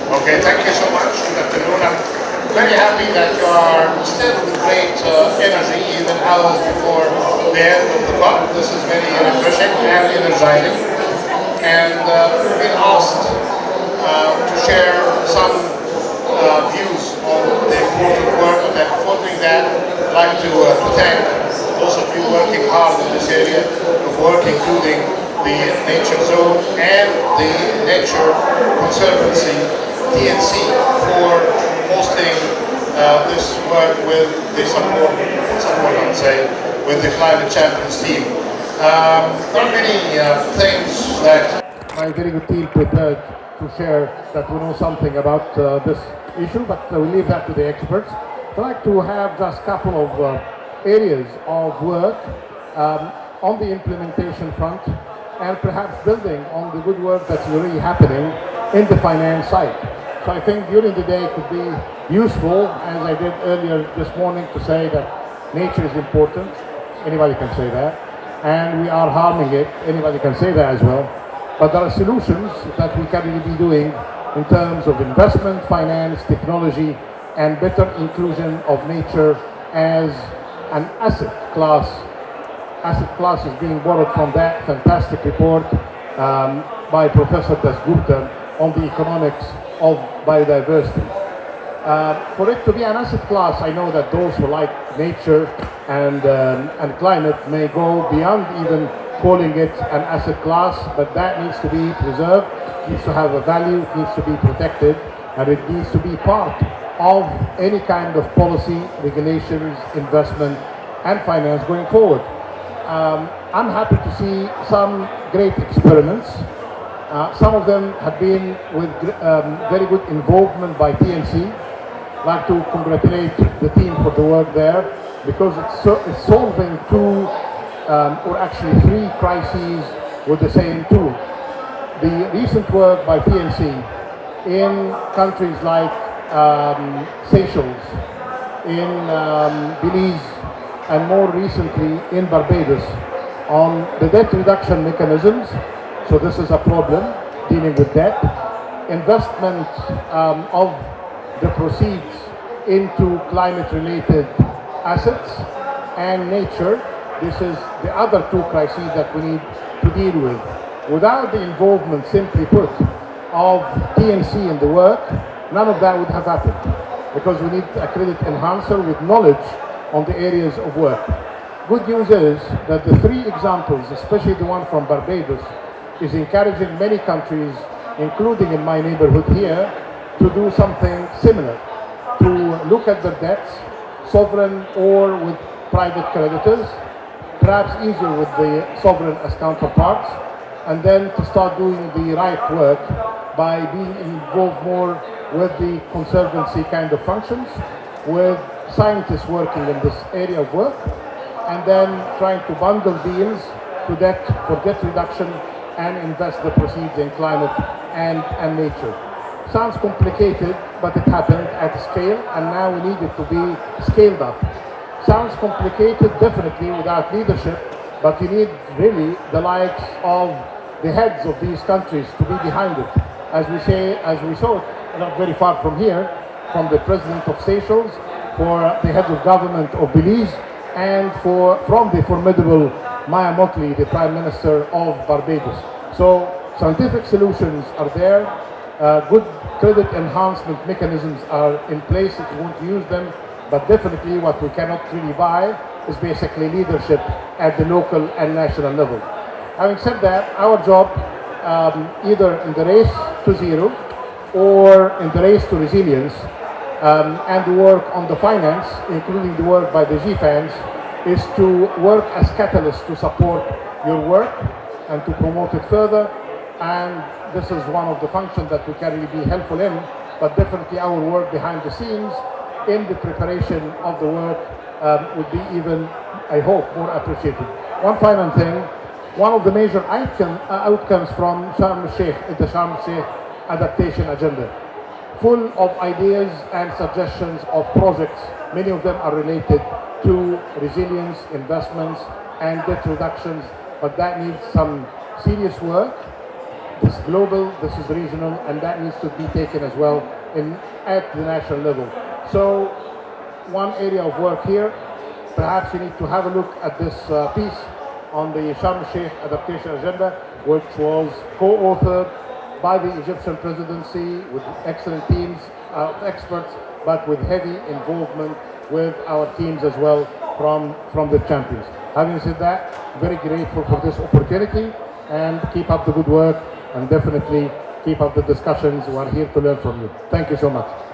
Okay, thank you so much. Good afternoon. I'm very happy that you are still with great energy even hours before the end of the COP. This is very refreshing and energizing. And we've been asked to share some views on the important work. And before doing that, I'd like to thank those of you working hard in this area of work, including the Nature Zone and the Nature Conservancy, TNC, for hosting this work with the support, I would say, with the Climate Champions team. There are many things that my very good team prepared to share that we know something about this issue, but we'll leave that to the experts. I'd like to have just a couple of areas of work on the implementation front, and perhaps building on the good work that's already happening in the finance side. So I think during the day it could be useful, as I did earlier this morning, to say that nature is important. Anybody can say that. And we are harming it. Anybody can say that as well. But there are solutions that we can really be doing in terms of investment, finance, technology, and better inclusion of nature as an asset class. Asset class is being borrowed from that fantastic report by Professor Dasgupta on the economics of biodiversity. For it to be an asset class, I know that those who like nature and climate may go beyond even calling it an asset class, but that needs to be preserved, needs to have a value, it needs to be protected, and it needs to be part of any kind of policy, regulations, investment, and finance going forward. I'm happy to see some great experiments. Some of them have been with very good involvement by TNC. I'd like to congratulate the team for the work there, because it's solving two, or actually three crises with the same tool. The recent work by TNC in countries like Seychelles, in Belize, and more recently in Barbados, on the debt reduction mechanisms. So this is a problem, dealing with debt. Investment of the proceeds into climate-related assets and nature. This is the other two crises that we need to deal with. Without the involvement, simply put, of TNC in the work, none of that would have happened, because we need a credit enhancer with knowledge on the areas of work. Good news is that the three examples, especially the one from Barbados, is encouraging many countries, including in my neighborhood here, to do something similar, to look at their debts, sovereign or with private creditors, perhaps easier with the sovereign as counterparts, and then to start doing the right work by being involved more with the conservancy kind of functions, with scientists working in this area of work, and then trying to bundle deals to debt for debt reduction and invest the proceeds in climate and nature. Sounds complicated, but it happened at scale, and now we need it to be scaled up. Sounds complicated, definitely, without leadership, but you need really the likes of the heads of these countries to be behind it. As we saw, not very far from here, from the president of Seychelles, for the head of government of Belize, and from the formidable Maya Motley, the Prime Minister of Barbados. So scientific solutions are there, good credit enhancement mechanisms are in place if you want to use them, but definitely what we cannot really buy is basically leadership at the local and national level. Having said that, our job, either in the race to zero or in the race to resilience, and the work on the finance, including the work by the GFANs, is to work as catalysts to support your work and to promote it further. And this is one of the functions that we can really be helpful in, but definitely our work behind the scenes in the preparation of the work would be even, I hope, more appreciated. One final thing, one of the major outcomes from Sharm el-Sheikh is the Sharm el-Sheikh adaptation agenda, full of ideas and suggestions of projects. Many of them are related to resilience, investments, and debt reductions, but that needs some serious work. This is global, this is regional, and that needs to be taken as well at the national level. So one area of work here, perhaps you need to have a look at this piece on the Sharm el-Sheikh adaptation agenda, which was co-authored by the Egyptian presidency with excellent teams of experts, but with heavy involvement with our teams as well from the champions. Having said that, very grateful for this opportunity, and keep up the good work, and definitely keep up the discussions. We are here to learn from you. Thank you so much.